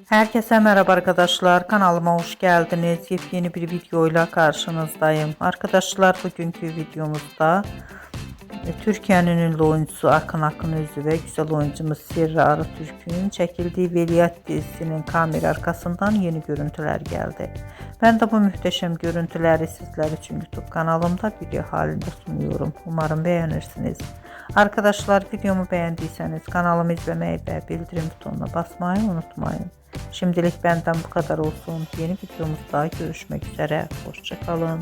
Herkese merhaba arkadaşlar, kanalıma hoş geldiniz. Yepyeni bir videoyla karşınızdayım. Arkadaşlar, bugünkü videomuzda Türkiye'nin ünlü oyuncusu Akın Akınözü ve güzel oyuncumuz Serra Arıtürk'ün çekildiği Veliaht dizisinin kamera arkasından yeni görüntüler geldi. Ben de bu muhteşem görüntüleri sizler için YouTube kanalımda video halinde sunuyorum. Umarım beğenirsiniz. Arkadaşlar, videomu beğendiyseniz kanalımı izlemeyi ve bildirim butonuna basmayı unutmayın. Şimdilik benden bu kadar olsun. Yeni videomuzda görüşmek üzere. Hoşça kalın.